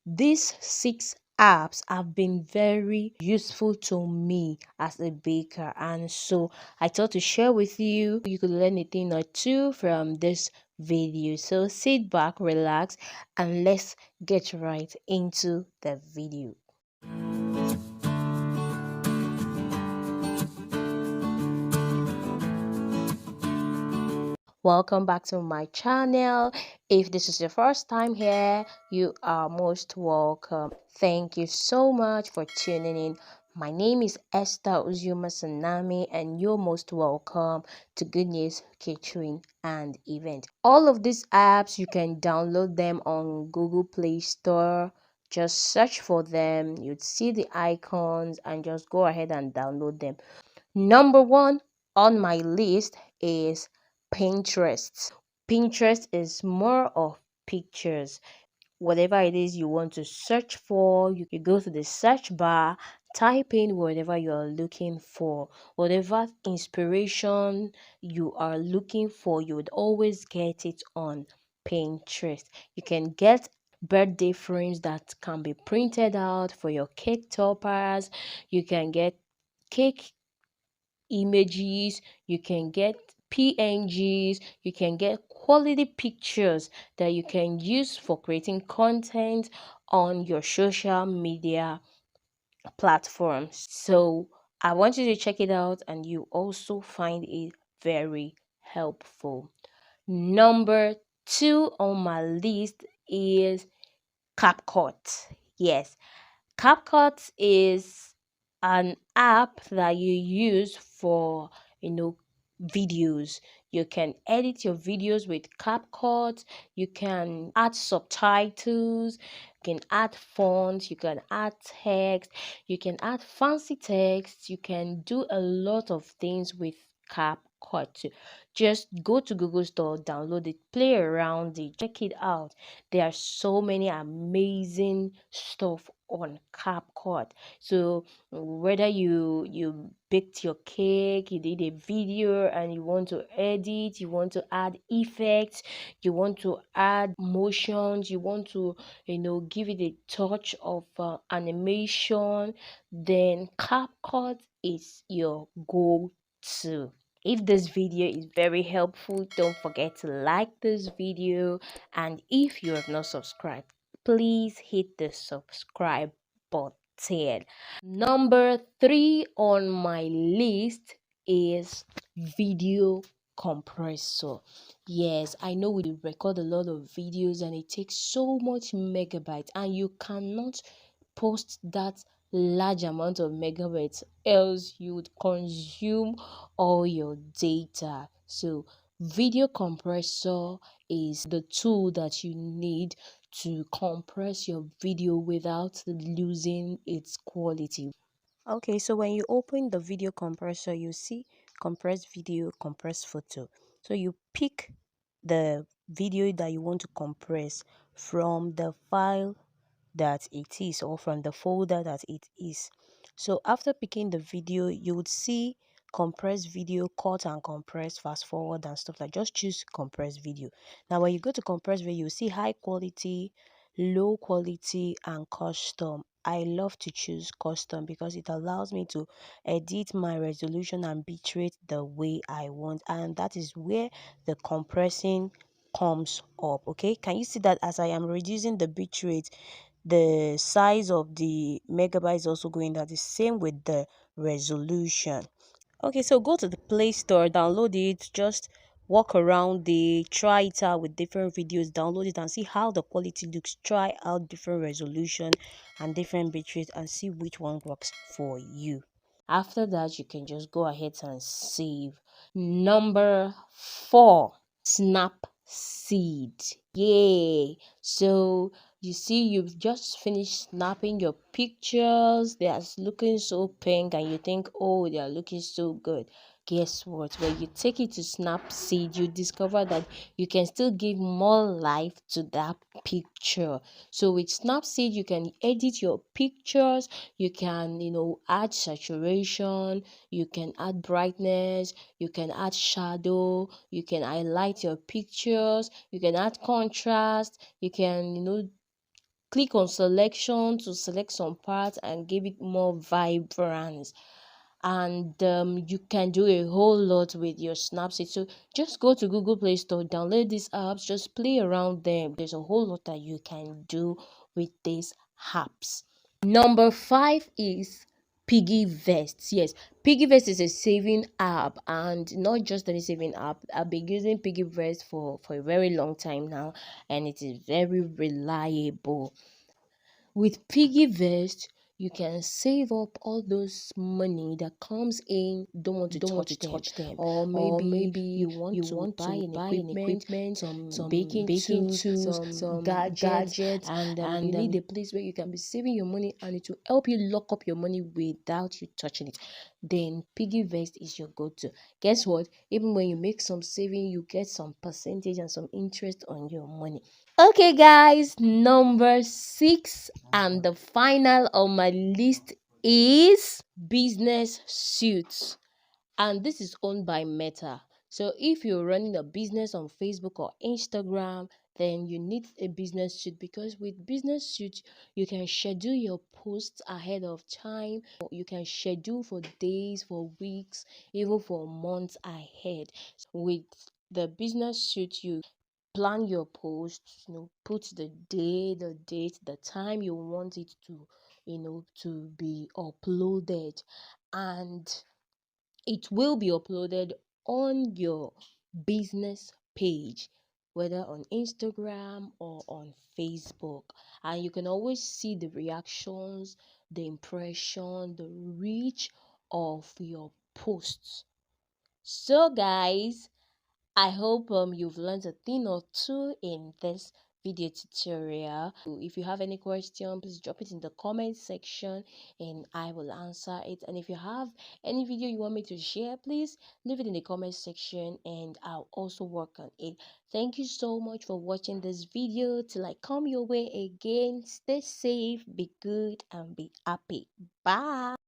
These 6 apps have been very useful to me as a baker, and so I thought to share with you. You could learn a thing or two from this video. So sit back, relax, and let's get right into the video. Welcome back to my channel. If this is your first time here, you are most welcome. Thank you so much for tuning in. My name is Esther Uzuma Sanami, and you're most welcome to Good News Catering and Event. All of these apps, you can download them on Google Play Store. Just search for them, you'd see the icons, and just go ahead and download them. Number one on my list is Pinterest. Pinterest is more of pictures. Whatever it is you want to search for, you go to the search bar, type in whatever you are looking for. Whatever inspiration you are looking for, you would always get it on Pinterest. You can get birthday frames that can be printed out for your cake toppers. You can get cake images, you can get PNGs, you can get quality pictures that you can use for creating content on your social media platforms. So I want you to check it out and you also find it very helpful. Number two on my list is CapCut. Yes, CapCut is an app that you use for, videos. You can edit your videos with CapCut. You can add subtitles. You can add fonts. You can add text. You can add fancy text. You can do a lot of things with CapCut. Just go to Google Store, download it, play around it, check it out. There are so many amazing stuff on CapCut. So whether you baked your cake, you did a video and you want to edit, you want to add effects, you want to add motions, you want to give it a touch of animation, then CapCut is your go-to. If this video is very helpful, don't forget to like this video, and if you have not subscribed, please hit the subscribe button. Number three on my list is video compressor. Yes, I know we record a lot of videos and it takes so much megabytes, and you cannot post that large amount of megabytes, else you would consume all your data. So video compressor is the tool that you need to compress your video without losing its quality. Okay, so when you open the video compressor, you see compressed video, compressed photo. So you pick the video that you want to compress from the file that it is, or from the folder that it is. So after picking the video, you would see compressed video, cut and compress, fast forward and stuff like. Just choose compressed video. Now when you go to compressed video, you see high quality, low quality and custom. I love to choose custom because it allows me to edit my resolution and bitrate the way I want, and that is where the compressing comes up. Okay, can you see that as I am reducing the bitrate, the size of the megabyte is also going down? The same with the resolution. Okay, so go to the Play Store, download it, just walk around the, try it out with different videos, download it and see how the quality looks. Try out different resolution and different bitrate and see which one works for you. After that, you can just go ahead and save. Number four, Snapseed. Yay! So you see, you've just finished snapping your pictures. They are looking so pink, and you think, oh, they are looking so good. Guess what? When you take it to Snapseed, you discover that you can still give more life to that picture. So with Snapseed, you can edit your pictures. You can, add saturation. You can add brightness. You can add shadow. You can highlight your pictures. You can add contrast. You can, click on selection to select some parts and give it more vibrance. And you can do a whole lot with your Snapseed. So just go to Google Play Store, download these apps, just play around them. There's a whole lot that you can do with these apps. Number 5 is Piggy Vest. Yes, Piggy Vest is a saving app, and not just any saving app. I've been using Piggy Vest for a very long time now, and it is very reliable. With Piggy Vest, you can save up all those money that comes in, don't want to touch them. Or maybe you want to buy an equipment, some baking tools, some gadgets, and you need a place where you can be saving your money and it will help you lock up your money without you touching it. Then Piggy Vest is your go-to. Guess what? Even when you make some saving, you get some percentage and some interest on your money. Okay, guys, number 6 and the final on my list is business suits, and this is owned by Meta. So if you're running a business on Facebook or Instagram, then you need a business suit, because with business suit you can schedule your posts ahead of time. You can schedule for days, for weeks, even for months ahead. With the business suit, you plan your posts, put the day, the date, the time you want it to be uploaded, and it will be uploaded on your business page, whether on Instagram or on Facebook. And you can always see the reactions, the impression, the reach of your posts. So, guys, I hope you've learned a thing or two in this video tutorial. If you have any question, please drop it in the comment section and I will answer it. And if you have any video you want me to share, please leave it in the comment section and I'll also work on it. Thank you so much for watching this video. Till I come your way again, stay safe, be good, and be happy. Bye.